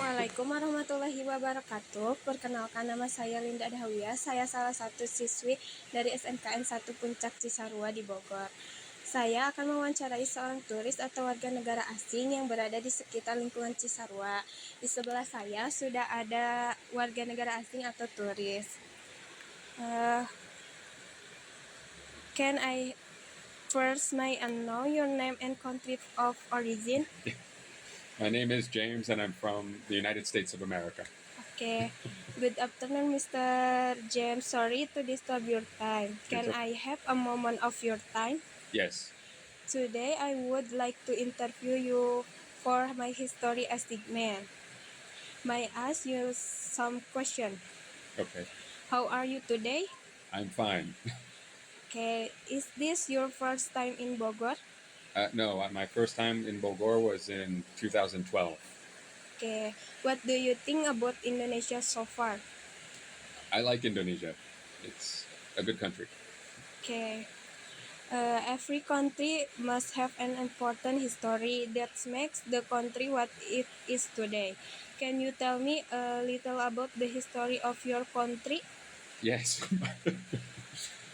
Assalamualaikum warahmatullahi wabarakatuh. Perkenalkan, nama saya Linda Adhawiyah. Saya salah satu siswi dari SMKN 1 Puncak Cisarua di Bogor. Saya akan mewawancarai seorang turis atau warga negara asing yang berada di sekitar lingkungan Cisarua. Di sebelah saya sudah ada warga negara asing atau turis. Can I first may I know your name and country of origin? My name is James, and I'm from the United States of America. Okay. Good afternoon, Mr. James. Sorry to disturb your time. Can I have a moment of your time? Yes. Today, I would like to interview you for my history as man. May I ask you some question? Okay. How are you today? I'm fine. Okay. Is this your first time in Bogor? No, my first time in Bogor was in 2012. Okay. What do you think about Indonesia so far? I like Indonesia. It's a good country. Okay. Every country must have an important history that makes the country what it is today. Can you tell me a little about the history of your country? Yes.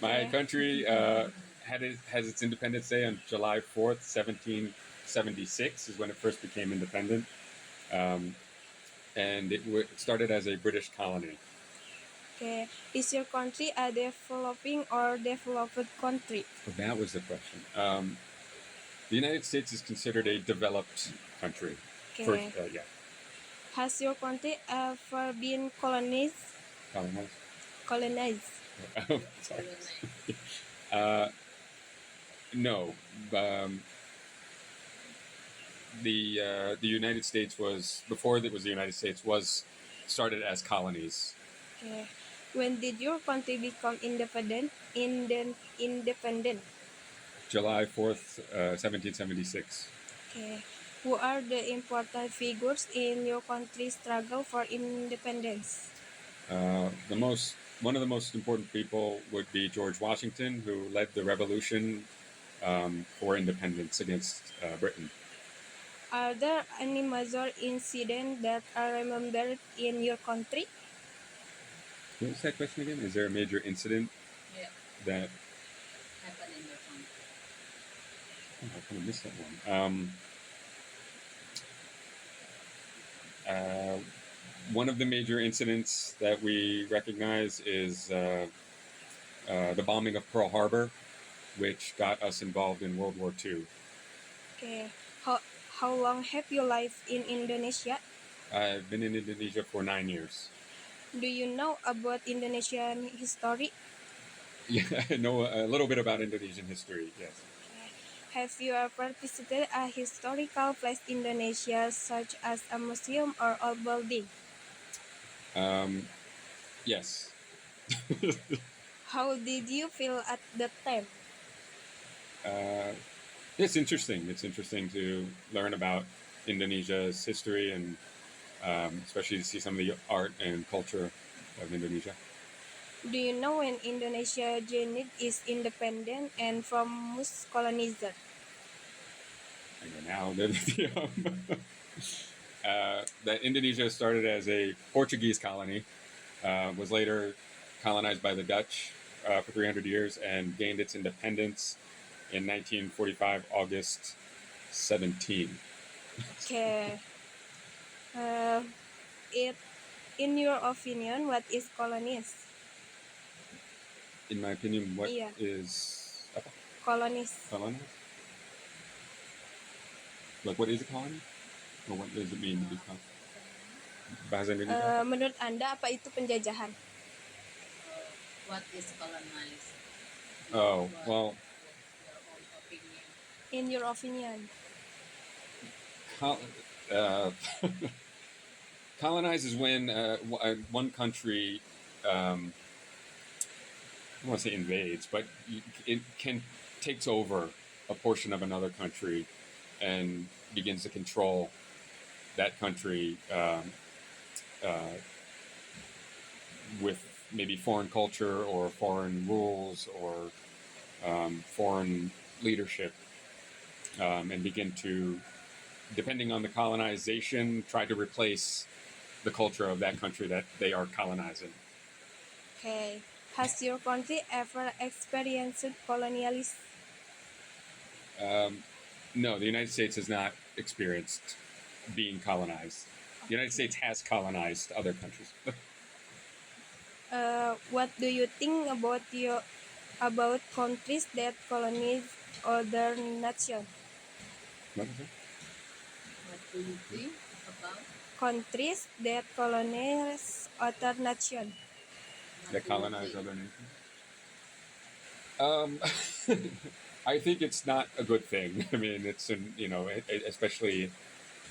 My Okay. country has its Independence Day on July 4th, 1776 is when it first became independent. And it started as a British colony. Okay. Is your country a developing or developed country? Well, that was the question. The United States is considered a developed country. Okay. Yeah. Has your country ever been colonized? Colonized? Colonized. Oh, sorry. No. The United States was, before it was the United States, was started as colonies. Okay. When did your country become independent? Independent. July 4th, 1776. Okay. Who are the important figures in your country's struggle for independence? One of the most important people would be George Washington, who led the revolution for independence against Britain. Are there any major incidents that are remembered in your country? What was that question again? Is there a major incident that happened in your country? Oh, I kind of missed that one. One of the major incidents that we recognize is the bombing of Pearl Harbor, which got us involved in World War II. Okay. How long have you lived in Indonesia? I've been in Indonesia for 9 years. Do you know about Indonesian history? Yeah, I know a little bit about Indonesian history, yes. Okay. Have you ever visited a historical place in Indonesia, such as a museum or old building? Yes. How did you feel at the time? It's interesting. It's interesting to learn about Indonesia's history and especially to see some of the art and culture of Indonesia. Do you know when Indonesia gained its independence and from whose colonizer? I know now that Indonesia started as a Portuguese colony, was later colonized by the Dutch for 300 years, and gained its independence in 1945, August 17. Okay. In your opinion, what is colonies? In my opinion, what Iya. is Colonies. colony? Like, what is a colony? Or what does it mean to be colony? Bahasa Indonesia? Menurut Anda, apa itu penjajahan? What is colonized? Oh, well, Your own opinion. In your opinion. Colonize is when one country, I don't want to say invades, but it takes over a portion of another country and begins to control that country with maybe foreign culture or foreign rules or foreign leadership, and begin to depending on the colonization, try to replace the culture of that country that they are colonizing. Okay. Has your country ever experienced colonialism? No, the United States has not experienced being colonized. The United States has colonized other countries. What do you think about countries that colonize other nations? What is it? What do you think about Countries that colonize other nations. what That do you colonize think? other nations? I think it's not a good thing. I mean, it's especially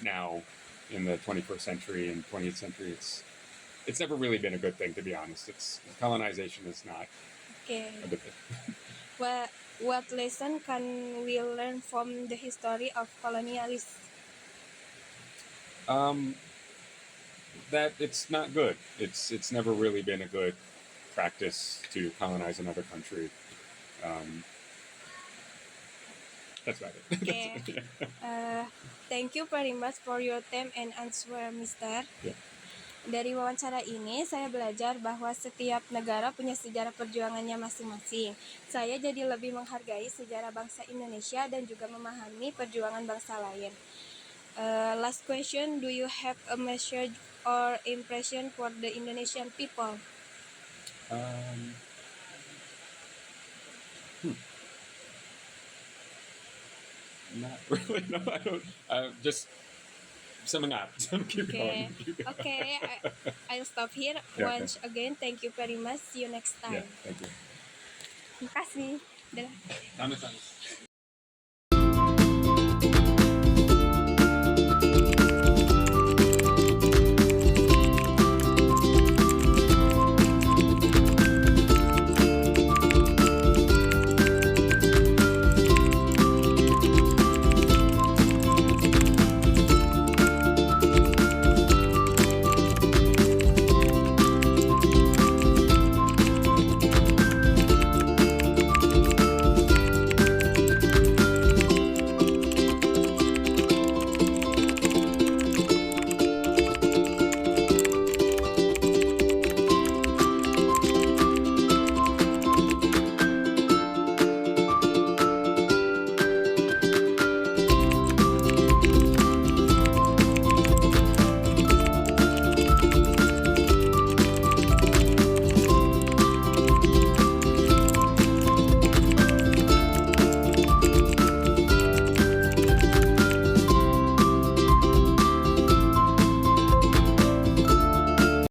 now in the 21st century and 20th century, it's never really been a good thing, to be honest. It's colonization is not Okay. a good thing. What lesson can we learn from the history of colonialism? That it's not good. It's never really been a good practice to colonize another country. That's about it. Okay. Thank you very much for your time and answer, Mister. Yeah. Dari wawancara ini, saya belajar bahwa setiap negara punya sejarah perjuangannya masing-masing. Saya jadi lebih menghargai sejarah bangsa Indonesia dan juga memahami perjuangan bangsa lain. Last question, do you have a message or impression for the Indonesian people? Not really. No, I don't. Just semangat. Keep Okay. going. Keep going. Okay, I'll stop here. Yeah, Once again, thank you very much. See you next Yeah, time. thank you. Terima kasih. Dah. Sama-sama.